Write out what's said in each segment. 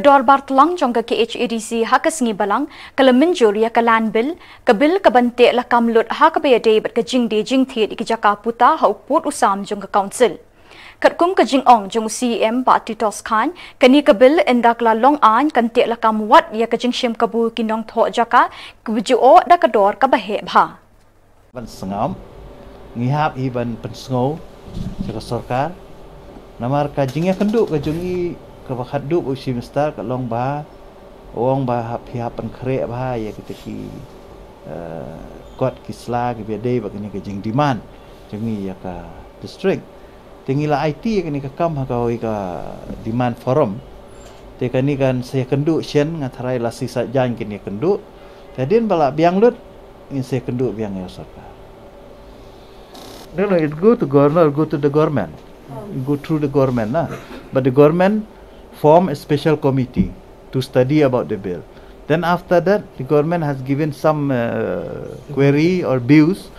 Dorbar telang jong ke KHADC hakas ngi balang kala Mynjur ya kalan bil kabil kabante la kamlut ha ka be de ke jing de jing thi ki jaka puta ha put usam jong ke council katkum ke jing ong jong CM party tos khan kani kabil endak la long an kante la kam wat ya ke jing shim kabu kinong tho jaka kuju o da ka dor ka bahe bha ban sangam ngihap iban pensngau jaka sarkar namar ka jing ya kenduk ka jungi kebakat duk usi mister kat long ba orang ba pihak penkere ba ya ketiki kot kisla ke bede bagini ke jing demand jengi ya ka district tinggi la IT kini ka kam ha ka demand forum te kani kan saya kenduk sien ngatharai la sisa jan kini kenduk tadin bala biang lut in saya kenduk biang ya sarkar no it go to governor go to the government go through the government lah but the government form a special committee to study about the bill. Then after that, the government has given some query or views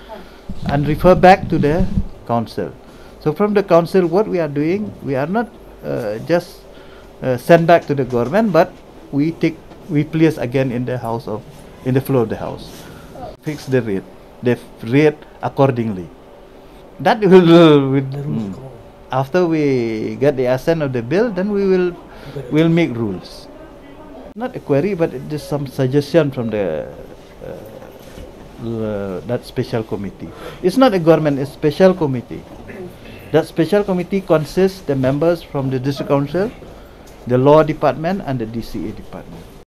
and refer back to the council. So from the council, what we are doing, we are not just send back to the government, but we place again in the floor of the house, fix the rate accordingly. That will after we get the assent of the bill, then we'll make rules. Not a query, but it is some suggestion from the that special committee. It's not a government; it's a special committee. That special committee consists the members from the district council, the law department, and the DCA department.